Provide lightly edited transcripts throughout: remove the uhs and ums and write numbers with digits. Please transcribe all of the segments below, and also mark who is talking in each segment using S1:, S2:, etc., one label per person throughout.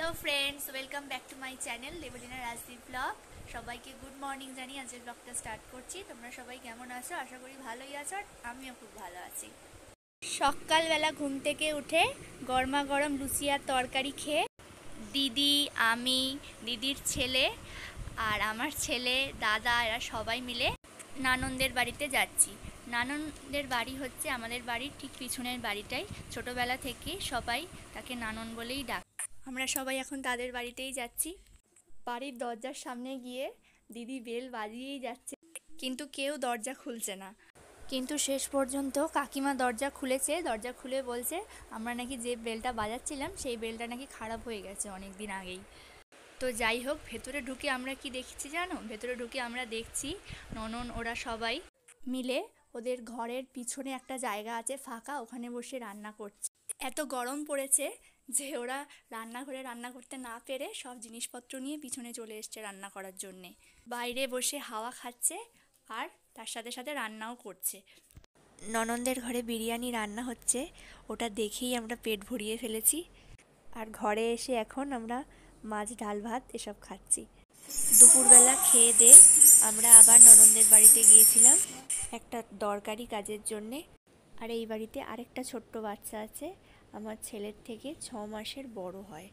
S1: Hello friends, welcome back to my channel Debolina Rajdeep blog. সবাইকে good morning জানিয়ে আজকের ব্লগটা স্টার্ট করছি। তোমরা সবাই কেমন আছো? আশা করি ভালোই আছো, আর আমিও খুব ভালো আছি। সকালবেলা ঘুম থেকে উঠে গরমা গরম লুচি আর তরকারি খেয়ে দিদি, আমি, দিদির ছেলে আর আমার ছেলে, দাদা এরা সবাই মিলে নানন্দের বাড়িতে যাচ্ছি। নানন্দের বাড়ি হচ্ছে আমাদের বাড়ির ঠিক পিছনের বাড়িটাই। ছোটবেলা থেকে সবাই তাকে নানন বলেই ডাক। আমরা সবাই এখন তাদের বাড়িতেই যাচ্ছি। বাড়ির দরজার সামনে গিয়ে দিদি বেল বাজিয়েই যাচ্ছে, কিন্তু কেউ দরজা খুলছে না। কিন্তু শেষ পর্যন্ত কাকিমা দরজা খুলেছে। দরজা খুলে বলছে আমরা নাকি যে বেলটা বাজাচ্ছিলাম সেই বেলটা নাকি খারাপ হয়ে গেছে অনেক দিন আগেই। তো যাই হোক, ভেতরে ঢুকে আমরা কি দেখছি জানো? ভেতরে ঢুকে আমরা দেখছি ননন ওরা সবাই মিলে ওদের ঘরের পিছনে একটা জায়গা আছে ফাঁকা, ওখানে বসে রান্না করছে। এত গরম পড়েছে যে ওরা রান্নাঘরে রান্না করতে না পেরে সব জিনিসপত্র নিয়ে পিছনে চলে এসছে রান্না করার জন্যে। বাইরে বসে হাওয়া খাচ্ছে আর তার সাথে সাথে রান্নাও করছে। নননদের ঘরে বিরিয়ানি রান্না হচ্ছে, ওটা দেখেই আমরা পেট ভরিয়ে ফেলেছি। আর ঘরে এসে এখন আমরা মাছ, ডাল, ভাত এসব খাচ্ছি। দুপুরবেলা খেয়ে দিয়ে আমরা আবার নননদের বাড়িতে গিয়েছিলাম একটা দরকারি কাজের জন্যে। আর এই বাড়িতে আরেকটা ছোট্ট বাচ্চা আছে, আমার ছেলের থেকে 6 মাসের বড় হয়।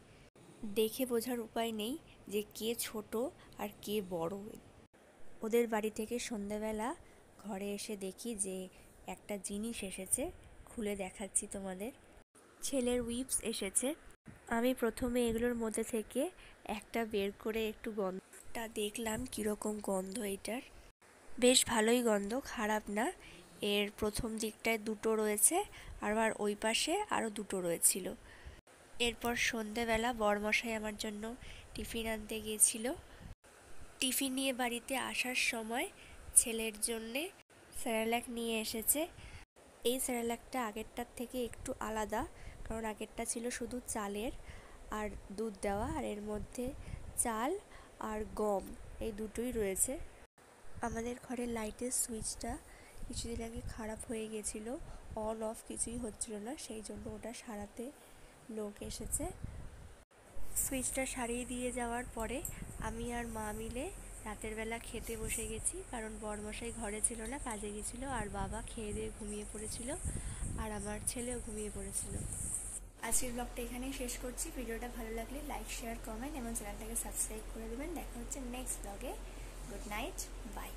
S1: দেখে বোঝার উপায় নেই যে কে ছোট আর কে বড়। ওদের বাড়ি থেকে সন্ধ্যাবেলা ঘরে এসে দেখি যে একটা জিনিস এসেছে, খুলে দেখাচ্ছি তোমাদের। ছেলের উইপস এসেছে। আমি প্রথমে এগুলোর মধ্যে থেকে একটা বের করে একটু গন্ধটা দেখলাম, কীরকম গন্ধ এটার। বেশ ভালোই গন্ধ, খারাপ না। এর প্রথম দিকটায় দুটো রয়েছে, আবার ওই পাশে আরও দুটো রয়েছিল। এরপর সন্ধেবেলা বরমশাই আমার জন্য টিফিন আনতে গিয়েছিল। টিফিন নিয়ে বাড়িতে আসার সময় ছেলের জন্যে স্যারেলাক নিয়ে এসেছে। এই স্যারেলাকটা আগেরটার থেকে একটু আলাদা, কারণ আগেরটা ছিল শুধু চালের আর দুধ দেওয়া, আর এর মধ্যে চাল আর গম এই দুটোই রয়েছে। আমাদের ঘরের লাইটের সুইচটা কিছুদিন আগে খারাপ হয়ে গেছিলো, অন অফ কিছুই হচ্ছিল না, সেই জন্য ওটা সারাতে লোক এসেছে। সুইচটা সারিয়ে দিয়ে যাওয়ার পরে আমি আর মা মিলে রাতের বেলা খেতে বসে গেছি, কারণ বরমশাই ঘরে ছিল না, কাজে গেছিলো, আর বাবা খেয়ে দিয়ে ঘুমিয়ে পড়েছিল, আর আমার ছেলেও ঘুমিয়ে পড়েছিল। আজকের ব্লগটা এখানেই শেষ করছি। ভিডিওটা ভালো লাগলে লাইক, শেয়ার, কমেন্ট এবং চ্যানেলটাকে সাবস্ক্রাইব করে দেবেন। দেখা হচ্ছে নেক্সট ব্লগে। Good night, by.